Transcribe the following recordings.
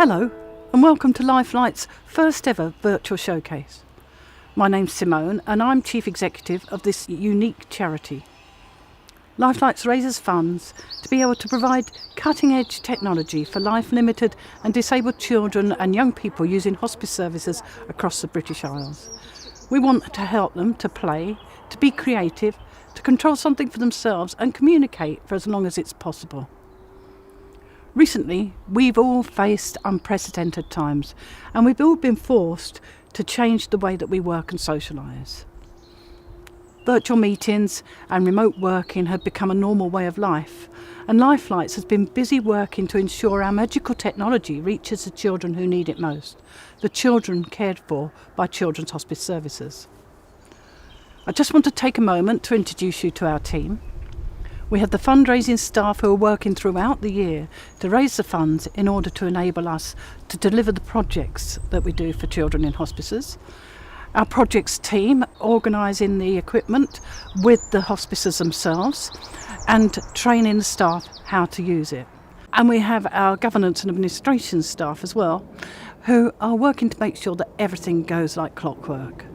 Hello and welcome to Lifelites' first ever virtual showcase. My name's Simone and I'm Chief Executive of this unique charity. Lifelites raises funds to be able to provide cutting-edge technology for life-limited and disabled children and young people using hospice services across the British Isles. We want to help them to play, to be creative, to control something for themselves and communicate for as long as it's possible. Recently, we've all faced unprecedented times and we've all been forced to change the way that we work and socialise. Virtual meetings and remote working have become a normal way of life, and Lifelites has been busy working to ensure our magical technology reaches the children who need it most, the children cared for by Children's Hospice Services. I just want to take a moment to introduce you to our team. We have the fundraising staff who are working throughout the year to raise the funds in order to enable us to deliver the projects that we do for children in hospices. Our projects team organising the equipment with the hospices themselves and training the staff how to use it. And we have our governance and administration staff as well, who are working to make sure that everything goes like clockwork.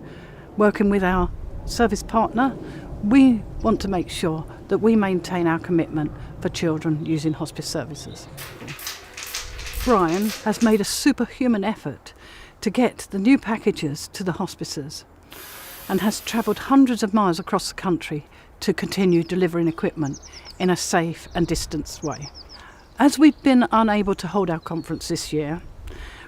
Working with our service partner, we want to make sure that we maintain our commitment for children using hospice services. Brian has made a superhuman effort to get the new packages to the hospices and has travelled hundreds of miles across the country to continue delivering equipment in a safe and distanced way. As we've been unable to hold our conference this year,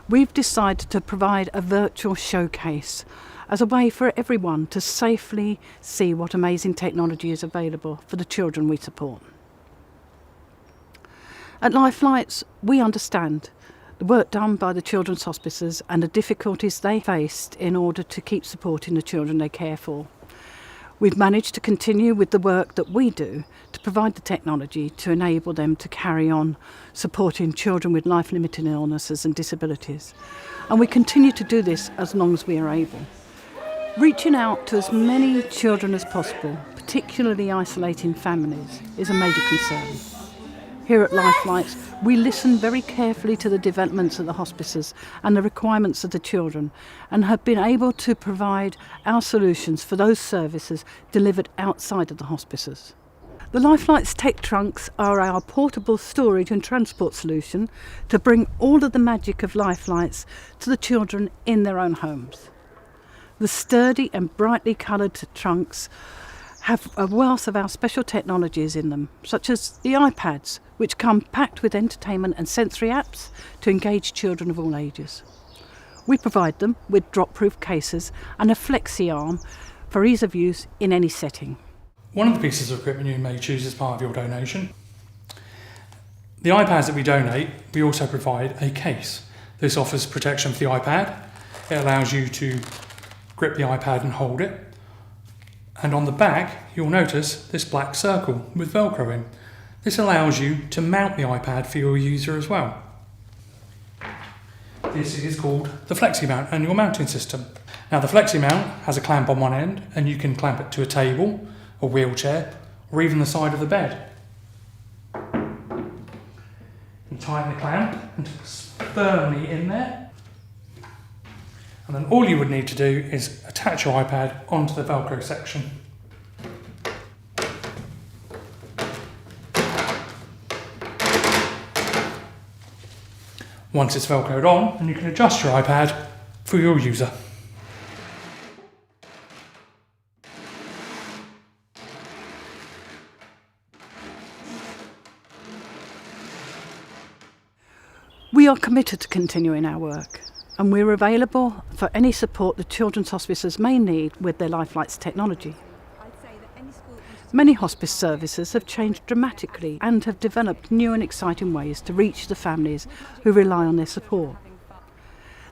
we've decided to provide a virtual showcase as a way for everyone to safely see what amazing technology is available for the children we support. At Lifelites, we understand the work done by the children's hospices and the difficulties they faced in order to keep supporting the children they care for. We've managed to continue with the work that we do to provide the technology to enable them to carry on supporting children with life-limiting illnesses and disabilities. And we continue to do this as long as we are able. Reaching out to as many children as possible, particularly isolating families, is a major concern. Here at Lifelites, we listen very carefully to the developments of the hospices and the requirements of the children, and have been able to provide our solutions for those services delivered outside of the hospices. The Lifelites Tech Trunks are our portable storage and transport solution to bring all of the magic of Lifelites to the children in their own homes. The sturdy and brightly coloured trunks have a wealth of our special technologies in them, such as the iPads, which come packed with entertainment and sensory apps to engage children of all ages. We provide them with drop-proof cases and a Flexi arm for ease of use in any setting. One of the pieces of equipment you may choose as part of your donation. The iPads that we donate, we also provide a case. This offers protection for the iPad. It allows you to grip the iPad and hold it. And on the back, you'll notice this black circle with Velcro in. This allows you to mount the iPad for your user as well. This is called the Flexi mount and your mounting system. Now the Flexi mount has a clamp on one end and you can clamp it to a table, a wheelchair, or even the side of the bed. You tighten the clamp until it's firmly in there. And then all you would need to do is attach your iPad onto the Velcro section. Once it's Velcroed on, then you can adjust your iPad for your user. We are committed to continuing our work, and we're available for any support the children's hospices may need with their Lifelites technology. Many hospice services have changed dramatically and have developed new and exciting ways to reach the families who rely on their support.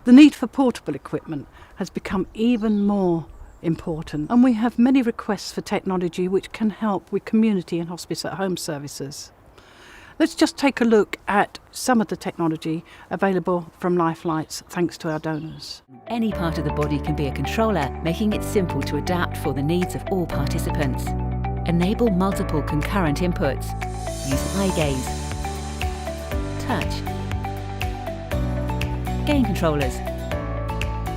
The need for portable equipment has become even more important, and we have many requests for technology which can help with community and hospice at home services. Let's just take a look at some of the technology available from Lifelites thanks to our donors. Any part of the body can be a controller, making it simple to adapt for the needs of all participants. Enable multiple concurrent inputs. Use eye gaze, touch, game controllers,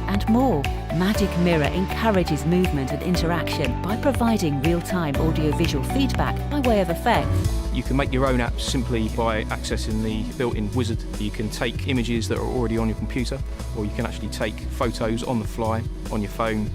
and more. Magic Mirror encourages movement and interaction by providing real-time audio-visual feedback by way of effects. You can make your own apps simply by accessing the built-in wizard. You can take images that are already on your computer, or you can actually take photos on the fly on your phone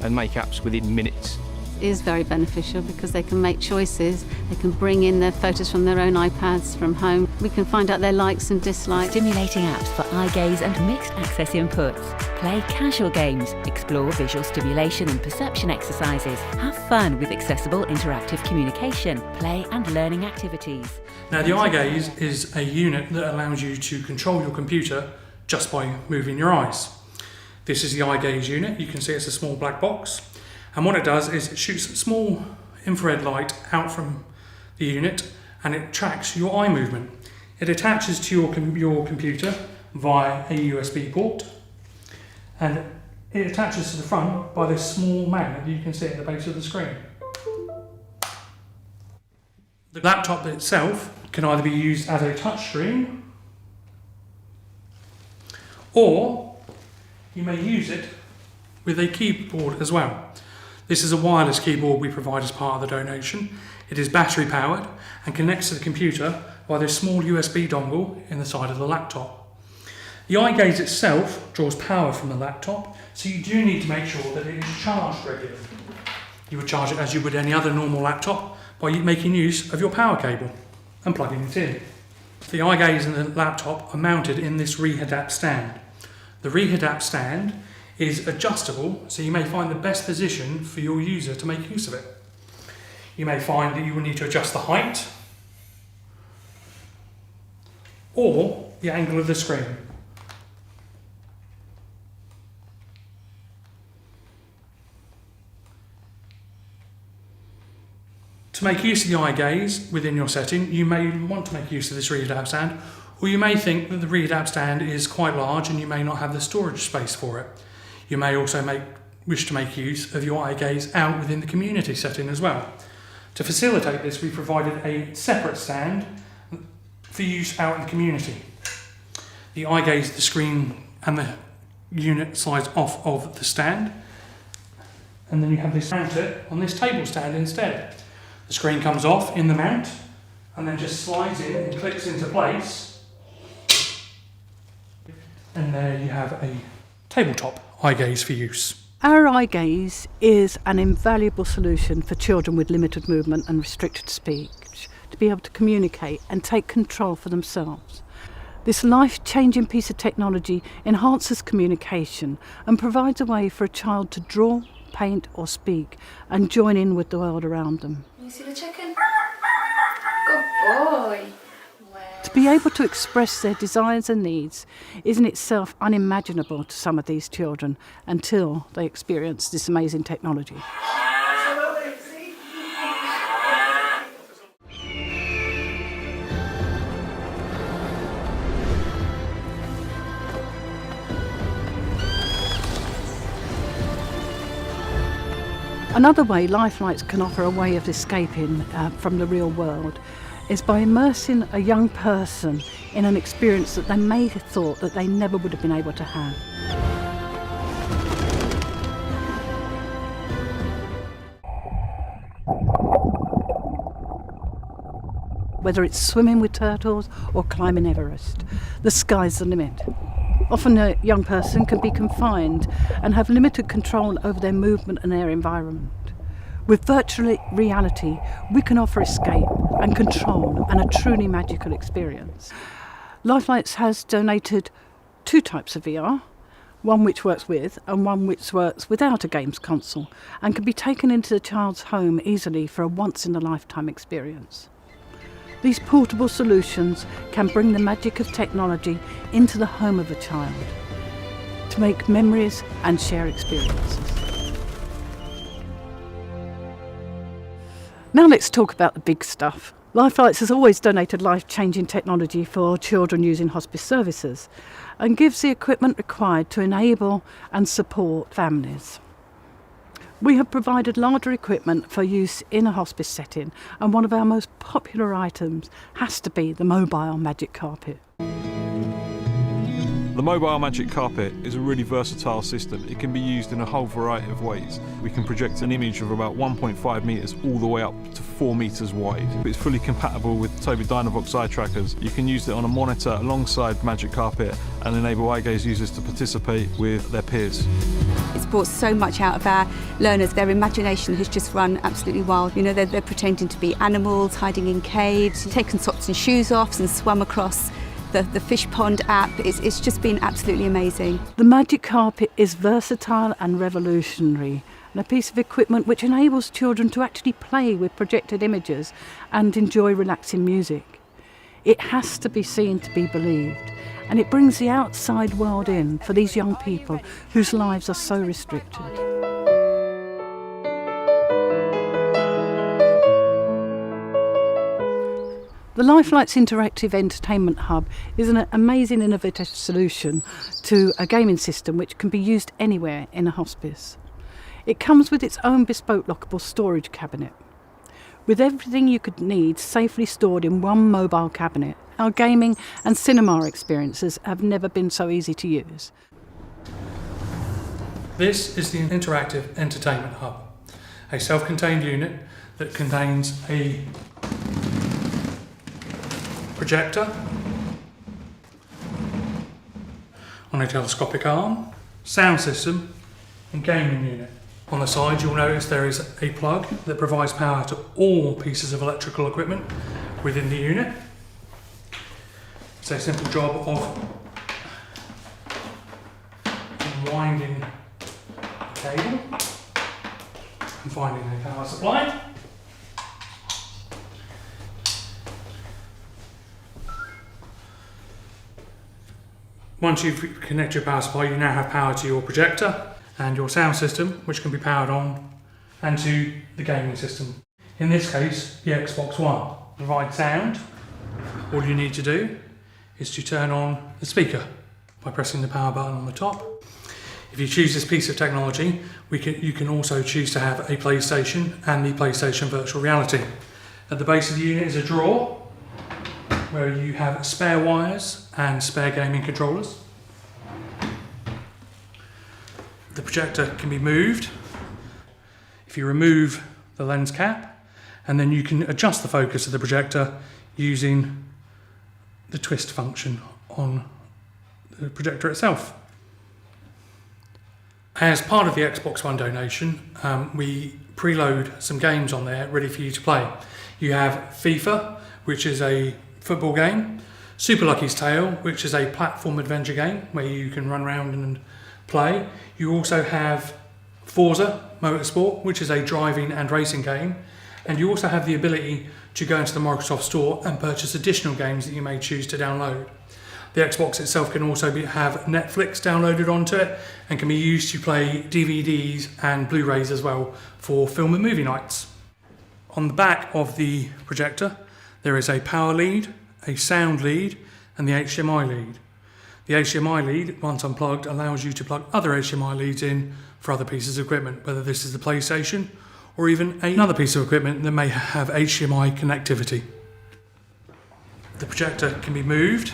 and make apps within minutes. Is very beneficial because they can make choices. They can bring in their photos from their own iPads from home. We can find out their likes and dislikes. Stimulating apps for eye gaze and mixed access inputs. Play casual games, explore visual stimulation and perception exercises, have fun with accessible interactive communication, play and learning activities. Now, the eye gaze is a unit that allows you to control your computer just by moving your eyes. This is the eye gaze unit. You can see it's a small black box. And what it does is it shoots a small infrared light out from the unit and it tracks your eye movement. It attaches to your computer via a USB port and it attaches to the front by this small magnet that you can see at the base of the screen. The laptop itself can either be used as a touchscreen or you may use it with a keyboard as well. This is a wireless keyboard we provide as part of the donation. It is battery powered and connects to the computer by this small USB dongle in the side of the laptop. The eye gaze itself draws power from the laptop, so you do need to make sure that it is charged regularly. You would charge it as you would any other normal laptop by making use of your power cable and plugging it in. The eye gaze and the laptop are mounted in this Rehadapt stand. The Rehadapt stand is adjustable, so you may find the best position for your user to make use of it. You may find that you will need to adjust the height or the angle of the screen. To make use of the eye gaze within your setting, you may want to make use of this Rehadapt stand, or you may think that the Rehadapt stand is quite large and you may not have the storage space for it. You may also wish to make use of your eye gaze out within the community setting as well. To facilitate this, we provided a separate stand for use out in the community. The eye gaze, the screen and the unit slides off of the stand, and then you have this mount it on this table stand instead. The screen comes off in the mount and then just slides in and clicks into place, and there you have a tabletop eye gaze for use. Our eye gaze is an invaluable solution for children with limited movement and restricted speech to be able to communicate and take control for themselves. This life-changing piece of technology enhances communication and provides a way for a child to draw, paint or speak and join in with the world around them. You see the chicken? Good boy. To be able to express their desires and needs is in itself unimaginable to some of these children until they experience this amazing technology. Another way Lifelites can offer a way of escaping from the real world is by immersing a young person in an experience that they may have thought that they never would have been able to have. Whether it's swimming with turtles or climbing Everest, the sky's the limit. Often a young person can be confined and have limited control over their movement and their environment. With virtual reality, we can offer escape and control and a truly magical experience. Lifelites has donated 2 types of VR, one which works with and one which works without a games console and can be taken into the child's home easily for a once-in-a-lifetime experience. These portable solutions can bring the magic of technology into the home of a child to make memories and share experiences. Now let's talk about the big stuff. Lifelites has always donated life-changing technology for children using hospice services and gives the equipment required to enable and support families. We have provided larger equipment for use in a hospice setting, and one of our most popular items has to be the mobile magic carpet. The mobile magic carpet is a really versatile system. It can be used in a whole variety of ways. We can project an image of about 1.5 metres all the way up to 4 metres wide. It's fully compatible with Tobii Dynavox eye trackers. You can use it on a monitor alongside magic carpet and enable eye gaze users to participate with their peers. It's brought so much out of our learners. Their imagination has just run absolutely wild. You know, they're pretending to be animals, hiding in caves, taken socks and shoes off and swum across the fish pond app. It's just been absolutely amazing. The magic carpet is versatile and revolutionary, and a piece of equipment which enables children to actually play with projected images and enjoy relaxing music. It has to be seen to be believed, and it brings the outside world in for these young people whose lives are so restricted. The Lifelites Interactive Entertainment Hub is an amazing innovative solution to a gaming system which can be used anywhere in a hospice. It comes with its own bespoke lockable storage cabinet. With everything you could need safely stored in one mobile cabinet, our gaming and cinema experiences have never been so easy to use. This is the Interactive Entertainment Hub, a self-contained unit that contains a projector on a telescopic arm, sound system and gaming unit. On the side you'll notice there is a plug that provides power to all pieces of electrical equipment within the unit. It's a simple job of unwinding the cable and finding a power supply. Once you've connected your power supply, you now have power to your projector and your sound system, which can be powered on, and to the gaming system. In this case, the Xbox One. To provide sound, all you need to do is to turn on the speaker by pressing the power button on the top. If you choose this piece of technology, you can also choose to have a PlayStation and the PlayStation Virtual Reality. At the base of the unit is a drawer where you have spare wires and spare gaming controllers. The projector can be moved if you remove the lens cap, and then you can adjust the focus of the projector using the twist function on the projector itself. As part of the Xbox One donation, we preload some games on there ready for you to play. You have FIFA, which is a football game, Super Lucky's Tale, which is a platform adventure game where you can run around and play. You also have Forza Motorsport, which is a driving and racing game, and you also have the ability to go into the Microsoft Store and purchase additional games that you may choose to download. The Xbox itself can also have Netflix downloaded onto it and can be used to play DVDs and Blu-rays as well for film and movie nights. On the back of the projector there is a power lead, a sound lead and the HDMI lead. The HDMI lead, once unplugged, allows you to plug other HDMI leads in for other pieces of equipment, whether this is the PlayStation or even another piece of equipment that may have HDMI connectivity. The projector can be moved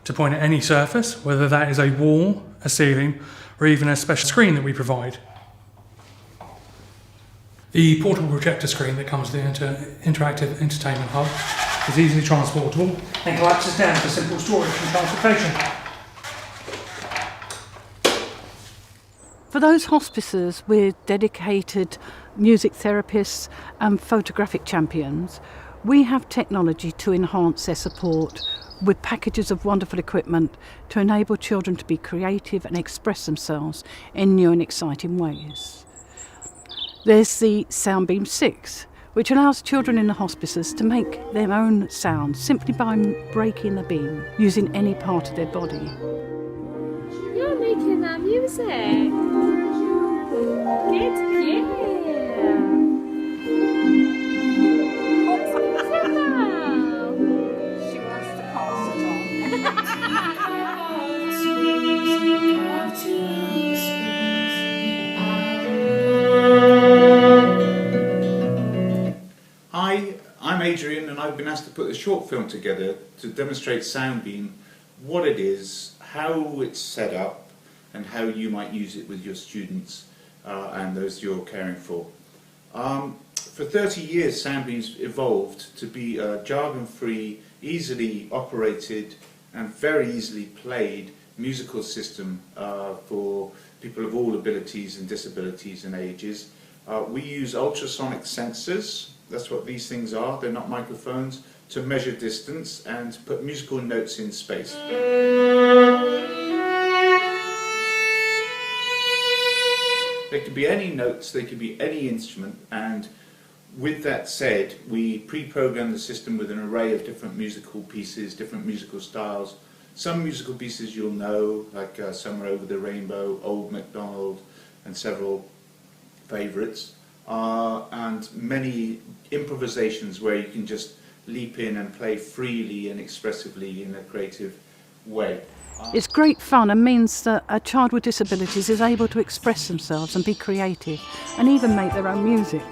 to point at any surface, whether that is a wall, a ceiling, or even a special screen that we provide. The portable projector screen that comes with the Interactive Entertainment Hub is easily transportable and collapses down for simple storage and transportation. For those hospices with dedicated music therapists and photographic champions, we have technology to enhance their support with packages of wonderful equipment to enable children to be creative and express themselves in new and exciting ways. There's the Soundbeam 6, which allows children in the hospices to make their own sound simply by breaking the beam using any part of their body. You're making that music. Good, yeah. She wants to pass it on. Hi, I'm Adrian and I've been asked to put a short film together to demonstrate Soundbeam what it is, how it's set up, and how you might use it with your students and those you're caring for. For 30 years, Soundbeam's evolved to be a jargon-free, easily operated and very easily played musical system for people of all abilities and disabilities and ages. We use ultrasonic sensors, that's what these things are, they're not microphones, to measure distance and put musical notes in space. They could be any notes, they could be any instrument, and with that said, we pre-program the system with an array of different musical pieces, different musical styles. Some musical pieces you'll know, like Somewhere Over the Rainbow, Old MacDonald, and several favourites, and many improvisations where you can just leap in and play freely and expressively in a creative way. It's great fun and means that a child with disabilities is able to express themselves and be creative and even make their own music.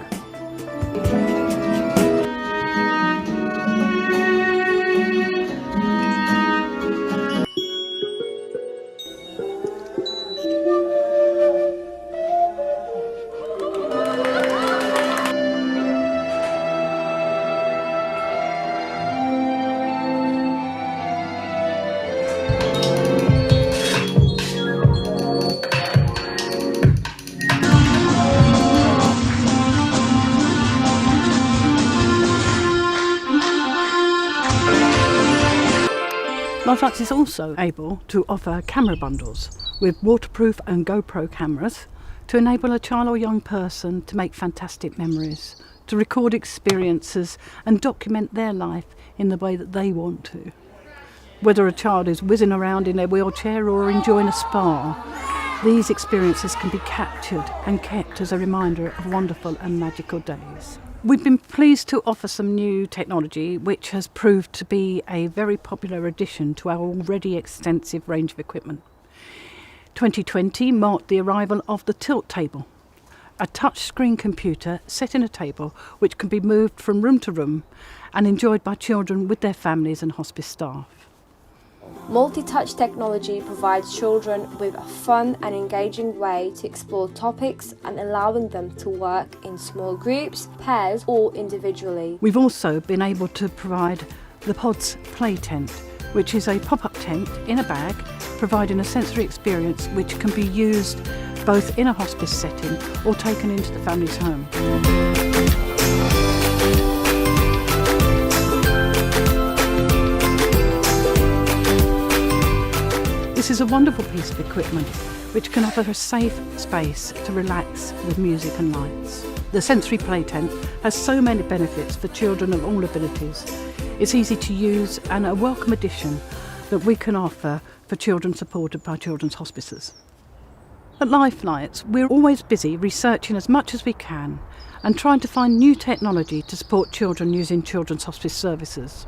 Lifelites is also able to offer camera bundles with waterproof and GoPro cameras to enable a child or young person to make fantastic memories, to record experiences and document their life in the way that they want to. Whether a child is whizzing around in their wheelchair or enjoying a spa, these experiences can be captured and kept as a reminder of wonderful and magical days. We've been pleased to offer some new technology which has proved to be a very popular addition to our already extensive range of equipment. 2020 marked the arrival of the tilt table, a touchscreen computer set in a table which can be moved from room to room and enjoyed by children with their families and hospice staff. Multi-touch technology provides children with a fun and engaging way to explore topics and allowing them to work in small groups, pairs or individually. We've also been able to provide the Pods Play Tent, which is a pop-up tent in a bag, providing a sensory experience which can be used both in a hospice setting or taken into the family's home. This is a wonderful piece of equipment which can offer a safe space to relax with music and lights. The sensory play tent has so many benefits for children of all abilities. It's easy to use and a welcome addition that we can offer for children supported by children's hospices. At Lifelites, we're always busy researching as much as we can and trying to find new technology to support children using children's hospice services.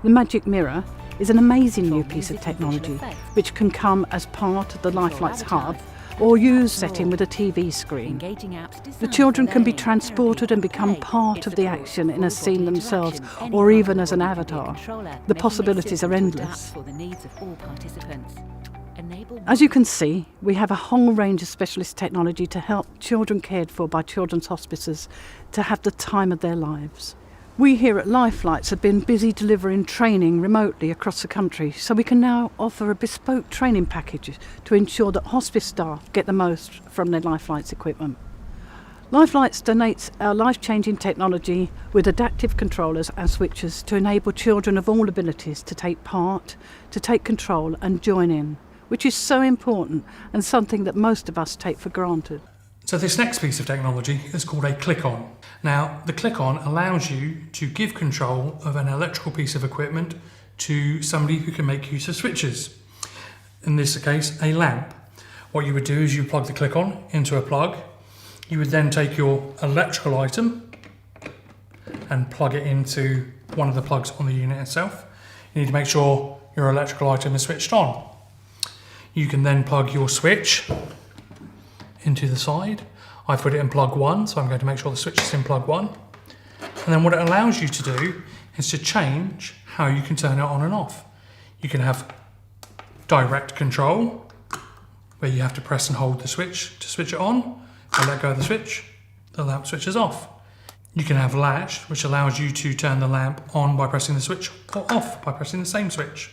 The Magic Mirror is an amazing new piece of technology which can come as part of the Lifelites hub or used setting with a TV screen. The children can be transported and become part of the action in a scene themselves or even as an avatar. The possibilities are endless. As you can see, we have a whole range of specialist technology to help children cared for by children's hospices to have the time of their lives. We here at Lifelites have been busy delivering training remotely across the country, so we can now offer a bespoke training package to ensure that hospice staff get the most from their Lifelites equipment. Lifelites donates our life-changing technology with adaptive controllers and switches to enable children of all abilities to take part, to take control and join in, which is so important and something that most of us take for granted. So this next piece of technology is called a click-on. Now, the click-on allows you to give control of an electrical piece of equipment to somebody who can make use of switches. In this case, a lamp. What you would do is you plug the click-on into a plug. You would then take your electrical item and plug it into one of the plugs on the unit itself. You need to make sure your electrical item is switched on. You can then plug your switch into the side. I've put it in plug 1, so I'm going to make sure the switch is in plug 1. And then what it allows you to do is to change how you can turn it on and off. You can have direct control, where you have to press and hold the switch to switch it on. If you let go of the switch, the lamp switches off. You can have latch, which allows you to turn the lamp on by pressing the switch, or off by pressing the same switch.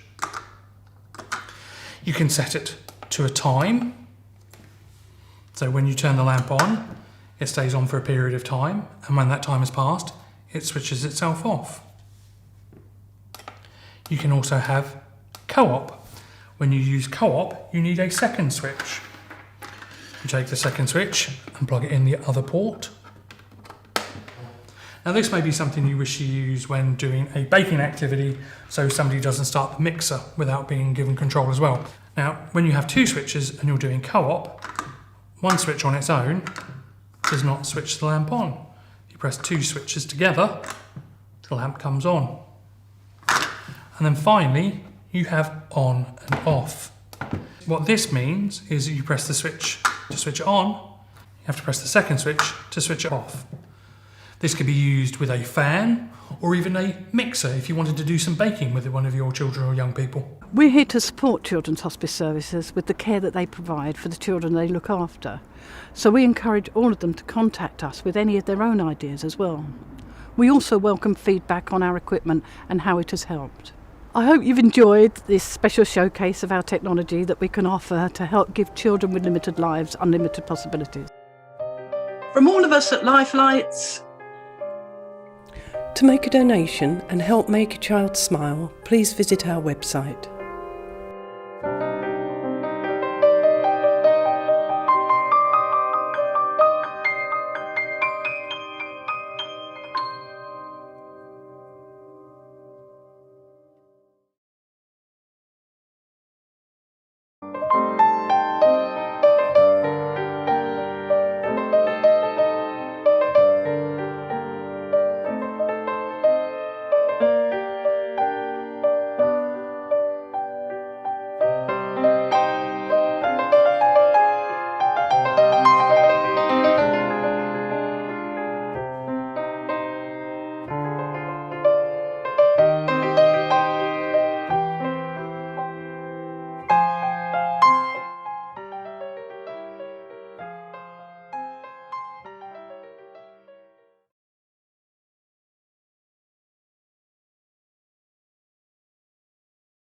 You can set it to a time. So when you turn the lamp on, it stays on for a period of time, and when that time has passed, it switches itself off. You can also have co-op. When you use co-op, you need a second switch. You take the second switch and plug it in the other port. Now this may be something you wish to use when doing a baking activity, so somebody doesn't start the mixer without being given control as well. Now, when you have two switches and you're doing co-op, one switch on its own does not switch the lamp on. You press two switches together, the lamp comes on. And then finally, you have on and off. What this means is that you press the switch to switch it on, you have to press the second switch to switch it off. This could be used with a fan or even a mixer if you wanted to do some baking with one of your children or young people. We're here to support Children's Hospice Services with the care that they provide for the children they look after. So we encourage all of them to contact us with any of their own ideas as well. We also welcome feedback on our equipment and how it has helped. I hope you've enjoyed this special showcase of our technology that we can offer to help give children with limited lives unlimited possibilities. From all of us at Lifelites. To make a donation and help make a child smile, please visit our website.